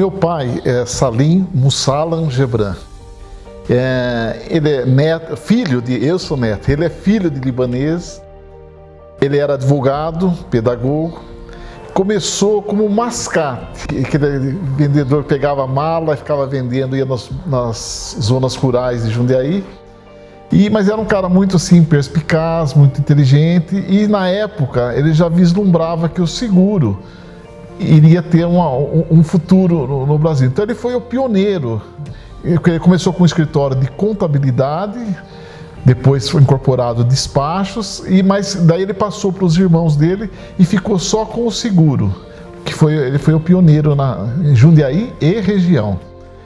meu pai é Salim Mussalam Gebran. Ele é neto, eu sou neto, ele é filho de libanês, ele era advogado, pedagogo, começou como mascate, aquele vendedor pegava mala e ficava vendendo, ia nas zonas rurais de Jundiaí, mas era um cara muito assim, perspicaz, muito inteligente, e na época ele já vislumbrava que o seguro iria ter um futuro no Brasil. Então ele foi o pioneiro. Ele começou com um escritório de contabilidade, depois foi incorporado despachos, mas daí ele passou para os irmãos dele e ficou só com o seguro, ele foi o pioneiro em Jundiaí e região.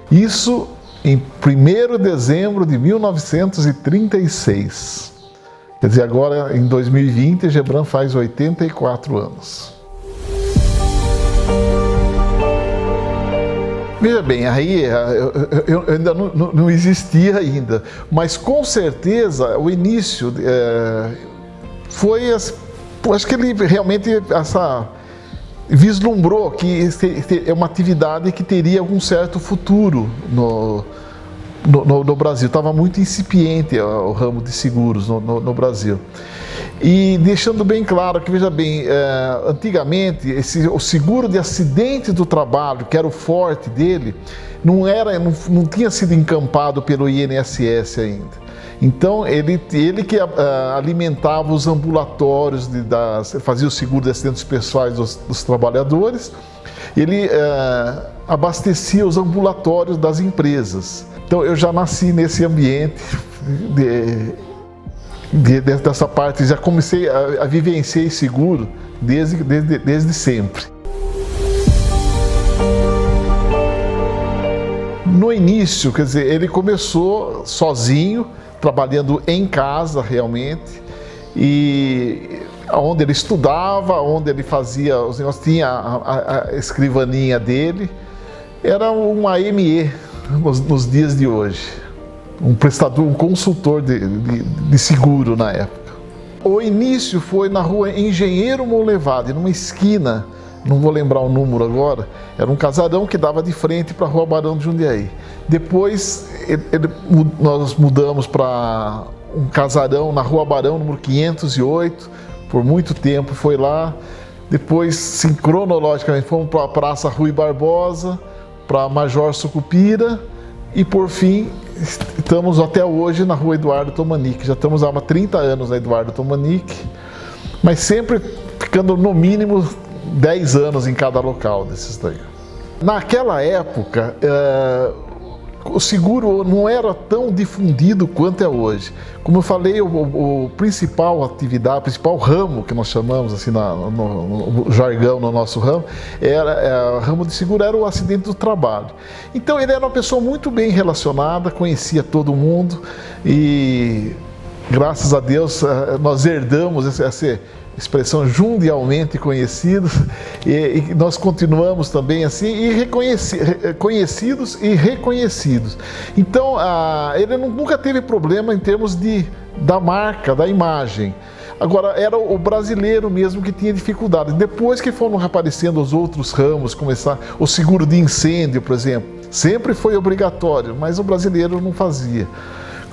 Isso em 1º de dezembro de 1936. Quer dizer, agora em 2020, Gebran faz 84 anos. Veja bem, aí eu ainda não existia ainda, mas com certeza o início foi, acho que ele realmente vislumbrou que é uma atividade que teria algum certo futuro no Brasil. Estava muito incipiente o ramo de seguros no Brasil. E deixando bem claro que, veja bem, antigamente o seguro de acidente do trabalho, que era o forte dele, não tinha sido encampado pelo INSS ainda. Então ele que alimentava os ambulatórios, fazia o seguro de acidentes pessoais dos trabalhadores, ele abastecia os ambulatórios das empresas. Então eu já nasci nesse ambiente dessa parte, já comecei a vivenciar seguro desde sempre. No início, quer dizer, ele começou sozinho, trabalhando em casa realmente, e onde ele estudava, onde ele fazia os negócios, tinha a escrivaninha dele, era um AME nos dias de hoje. Um prestador, um consultor de seguro na época. O início foi na rua Engenheiro Monlevade, numa esquina, não vou lembrar o número agora, era um casarão que dava de frente para a Rua Barão de Jundiaí. Depois nós mudamos para um casarão na Rua Barão, número 508, por muito tempo foi lá. Depois, cronologicamente, fomos para a Praça Rui Barbosa, para Major Sucupira e, por fim, estamos até hoje na Rua Eduardo Tomanique. Já estamos há 30 anos na Eduardo Tomanique, mas sempre ficando no mínimo 10 anos em cada local desses daí. Naquela época, o seguro não era tão difundido quanto é hoje. Como eu falei, o principal atividade, o principal ramo que nós chamamos assim no jargão, no nosso ramo, o ramo de seguro era o acidente do trabalho. Então ele era uma pessoa muito bem relacionada, conhecia todo mundo e graças a Deus nós herdamos essa expressão jundialmente conhecidos, e nós continuamos também assim, conhecidos e reconhecidos. Então, ele nunca teve problema em termos da marca, da imagem. Agora, era o brasileiro mesmo que tinha dificuldade. Depois que foram aparecendo os outros ramos, o seguro de incêndio, por exemplo, sempre foi obrigatório, mas o brasileiro não fazia.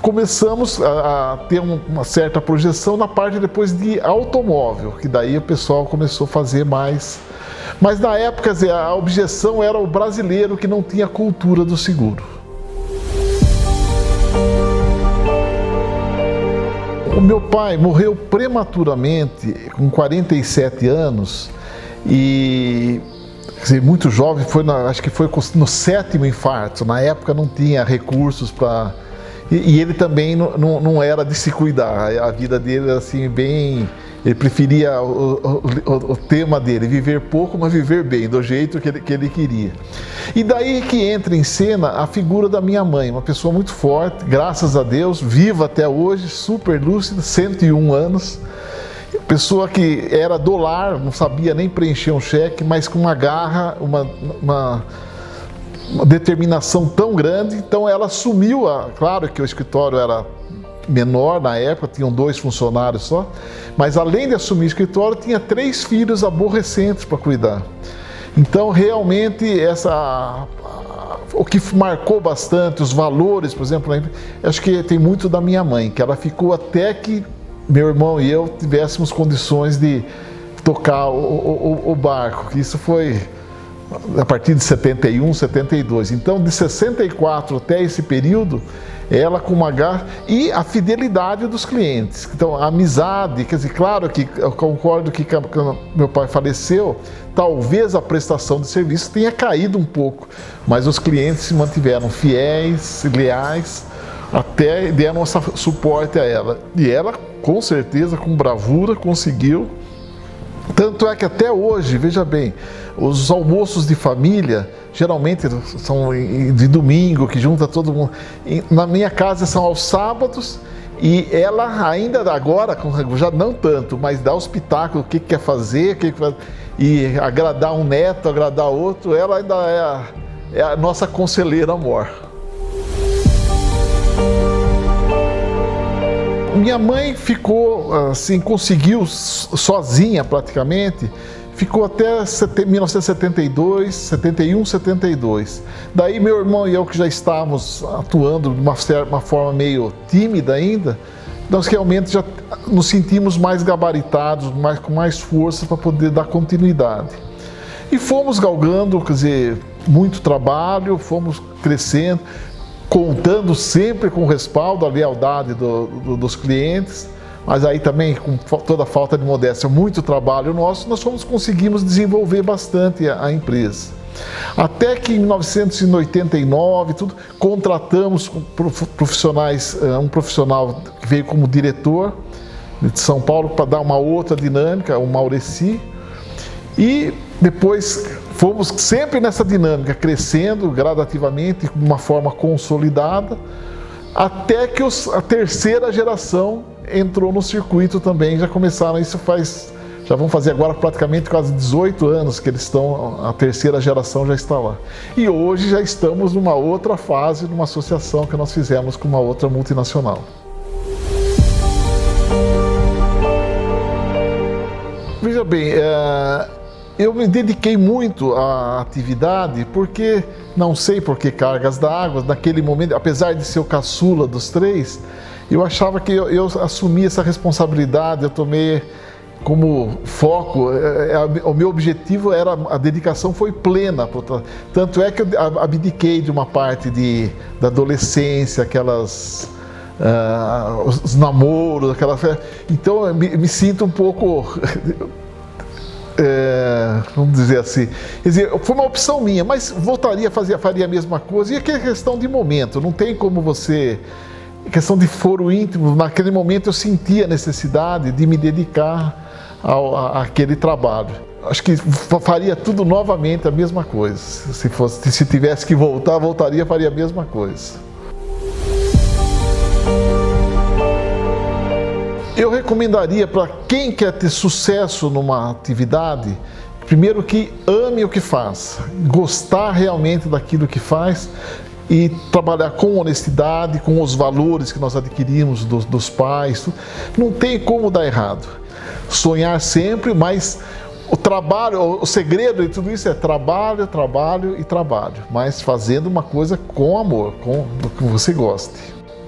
Começamos a ter uma certa projeção na parte depois de automóvel, que daí o pessoal começou a fazer mais. Mas na época, a objeção era o brasileiro que não tinha cultura do seguro. O meu pai morreu prematuramente, com 47 anos, e muito jovem, acho que foi no 7º infarto. Na época não tinha recursos para... E ele também não era de se cuidar, a vida dele era assim bem... Ele preferia o tema dele, viver pouco, mas viver bem, do jeito que ele queria. E daí que entra em cena a figura da minha mãe, uma pessoa muito forte, graças a Deus, viva até hoje, super lúcida, 101 anos. Pessoa que era do lar, não sabia nem preencher um cheque, mas com uma garra, uma determinação tão grande. Então ela assumiu, claro que o escritório era menor na época, tinham 2 funcionários só, mas além de assumir o escritório, tinha 3 filhos aborrecentes para cuidar. Então, realmente, o que marcou bastante, os valores, por exemplo, acho que tem muito da minha mãe, que ela ficou até que meu irmão e eu tivéssemos condições de tocar o barco. Isso foi a partir de 71, 72. Então, de 64 até esse período, ela com uma garra e a fidelidade dos clientes. Então, a amizade, quer dizer, claro que eu concordo que quando meu pai faleceu, talvez a prestação de serviço tenha caído um pouco, mas os clientes se mantiveram fiéis, leais, até deram suporte a ela. E ela, com certeza, com bravura, conseguiu. Tanto é que até hoje, veja bem, os almoços de família geralmente são de domingo, que junta todo mundo. Na minha casa são aos sábados e ela ainda agora, já não tanto, mas dá os pitacos, o que quer fazer, e agradar um neto, agradar outro, ela ainda é a nossa conselheira mor. Minha mãe ficou assim, conseguiu sozinha praticamente, ficou até 1972, 71, 72. Daí meu irmão e eu, que já estávamos atuando de uma forma meio tímida ainda, nós realmente já nos sentimos mais gabaritados, com mais força para poder dar continuidade. E fomos galgando, quer dizer, muito trabalho, fomos crescendo, contando sempre com o respaldo, a lealdade dos clientes, mas aí também, com toda a falta de modéstia, muito trabalho nosso, nós conseguimos desenvolver bastante a empresa. Até que em 1989, contratamos profissionais, um profissional que veio como diretor de São Paulo para dar uma outra dinâmica, o Maurici, e depois fomos sempre nessa dinâmica, crescendo gradativamente, de uma forma consolidada, até que a terceira geração entrou no circuito também, já começaram, já vão fazer agora praticamente quase 18 anos que eles estão, a terceira geração já está lá. E hoje já estamos numa outra fase, numa associação que nós fizemos com uma outra multinacional. Veja bem, eu me dediquei muito à atividade porque, não sei por que cargas d'água, naquele momento, apesar de ser o caçula dos três, eu achava que eu assumi essa responsabilidade, eu tomei como foco, o meu objetivo era, a dedicação foi plena, tanto é que eu abdiquei de uma parte da adolescência, os namoros, então eu me sinto um pouco, vamos dizer assim, quer dizer, foi uma opção minha, mas voltaria a faria a mesma coisa, e aqui é questão de momento, não tem como você, questão de foro íntimo, naquele momento eu sentia a necessidade de me dedicar àquele trabalho. Acho que faria tudo novamente a mesma coisa, se tivesse que voltaria, faria a mesma coisa. Eu recomendaria para quem quer ter sucesso numa atividade, primeiro que ame o que faz, gostar realmente daquilo que faz e trabalhar com honestidade, com os valores que nós adquirimos dos pais. Não tem como dar errado. Sonhar sempre, mas o trabalho, o segredo de tudo isso é trabalho, trabalho e trabalho, mas fazendo uma coisa com amor, com o que você goste.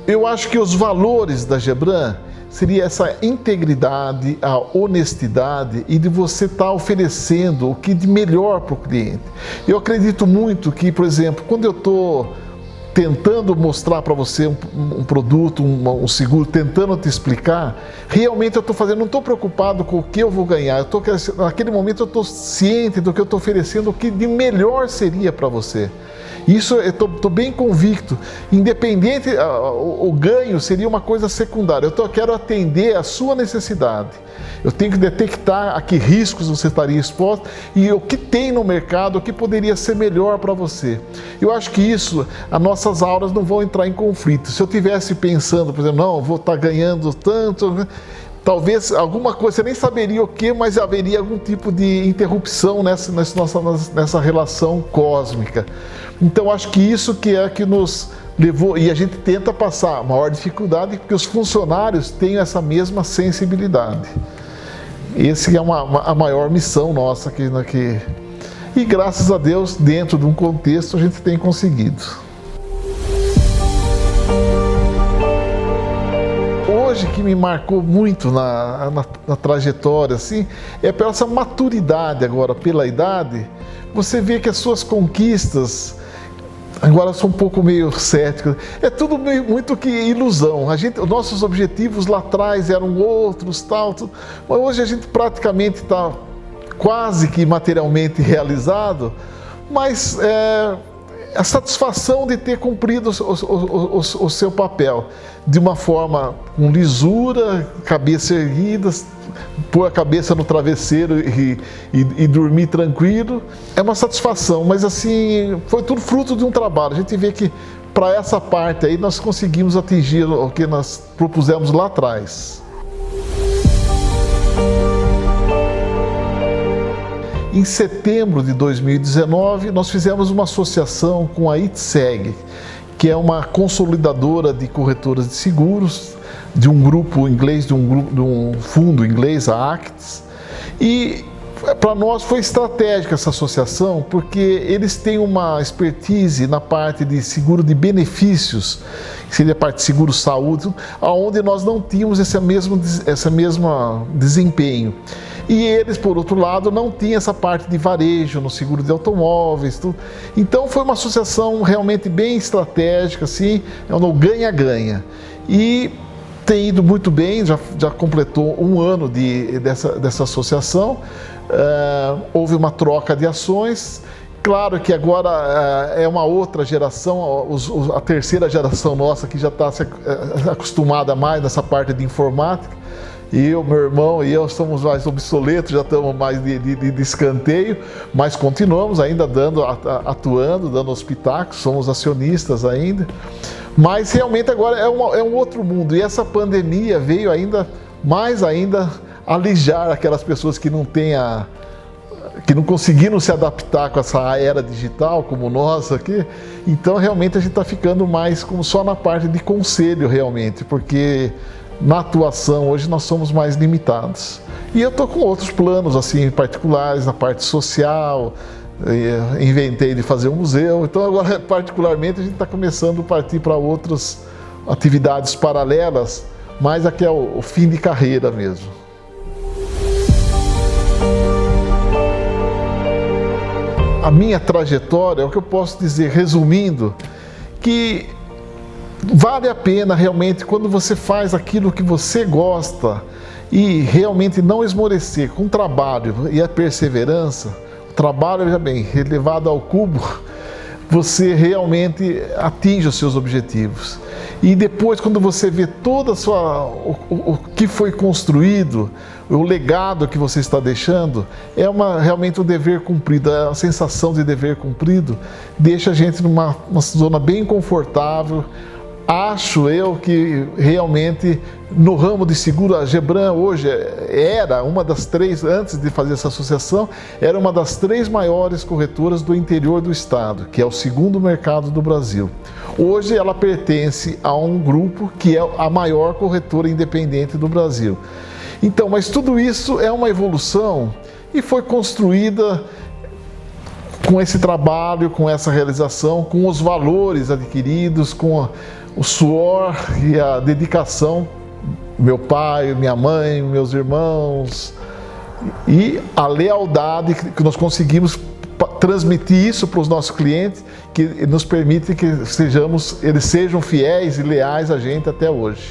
Eu acho que os valores da Gebran seria essa integridade, a honestidade e de você estar oferecendo o que de melhor para o cliente. Eu acredito muito que, por exemplo, quando eu estou tentando mostrar para você um produto, um seguro, tentando te explicar, realmente eu estou fazendo, não estou preocupado com o que eu vou ganhar, naquele momento eu estou ciente do que eu estou oferecendo, o que de melhor seria para você. Isso eu estou bem convicto, independente, o ganho seria uma coisa secundária, eu quero atender a sua necessidade. Eu tenho que detectar a que riscos você estaria exposto e o que tem no mercado, o que poderia ser melhor para você. Eu acho que isso, as nossas aulas não vão entrar em conflito. Se eu estivesse pensando, por exemplo, não, vou estar ganhando tanto, talvez alguma coisa, você nem saberia o que, mas haveria algum tipo de interrupção nessa relação cósmica. Então, acho que isso que nos levou, e a gente tenta passar a maior dificuldade, porque os funcionários têm essa mesma sensibilidade. Essa é a maior missão nossa. e graças a Deus, dentro de um contexto, a gente tem conseguido. Hoje que me marcou muito na trajetória, assim, é pela essa maturidade agora, pela idade, você vê que as suas conquistas, agora eu sou um pouco meio cético, é tudo muito que ilusão. Os nossos objetivos lá atrás eram outros, mas hoje a gente praticamente está quase que materialmente realizado, mas a satisfação de ter cumprido o seu papel de uma forma com lisura, cabeça erguida, pôr a cabeça no travesseiro e dormir tranquilo, é uma satisfação, mas assim, foi tudo fruto de um trabalho. A gente vê que para essa parte aí nós conseguimos atingir o que nós propusemos lá atrás. Em setembro de 2019, nós fizemos uma associação com a ITSEG, que é uma consolidadora de corretoras de seguros, de um grupo inglês, de um fundo inglês, a Actis. E para nós foi estratégica essa associação, porque eles têm uma expertise na parte de seguro de benefícios, que seria a parte de seguro saúde, onde nós não tínhamos esse mesmo desempenho. E eles, por outro lado, não tinham essa parte de varejo no seguro de automóveis. Tudo. Então foi uma associação realmente bem estratégica, assim, é um ganha-ganha. E tem ido muito bem, já completou um ano dessa associação, houve uma troca de ações. Claro que agora é uma outra geração, a terceira geração nossa que já está acostumada mais nessa parte de informática. Eu, meu irmão e eu somos mais obsoletos, já estamos mais de escanteio, mas continuamos ainda atuando, dando os pitacos, somos acionistas ainda. Mas realmente agora é um outro mundo, e essa pandemia veio mais ainda alijar aquelas pessoas que não conseguiram se adaptar com essa era digital, como nós aqui. Então realmente a gente está ficando mais como só na parte de conselho realmente, porque na atuação hoje nós somos mais limitados. E eu estou com outros planos assim particulares na parte social, inventei de fazer um museu, então agora particularmente a gente está começando a partir para outras atividades paralelas, mas aqui é o fim de carreira mesmo. A minha trajetória, é o que eu posso dizer, resumindo, que vale a pena realmente quando você faz aquilo que você gosta e realmente não esmorecer com o trabalho e a perseverança. O trabalho, veja bem, elevado ao cubo, você realmente atinge os seus objetivos. E depois, quando você vê toda o que foi construído, o legado que você está deixando, realmente um dever cumprido, a sensação de dever cumprido deixa a gente numa zona bem confortável. Acho eu que realmente no ramo de seguro, a Gebran hoje era uma das três, antes de fazer essa associação, era uma das três maiores corretoras do interior do estado, que é o segundo mercado do Brasil. Hoje ela pertence a um grupo que é a maior corretora independente do Brasil. Então, mas tudo isso é uma evolução e foi construída com esse trabalho, com essa realização, com os valores adquiridos, com o suor e a dedicação, meu pai, minha mãe, meus irmãos, e a lealdade que nós conseguimos transmitir isso para os nossos clientes, que nos permite que eles sejam fiéis e leais a gente até hoje.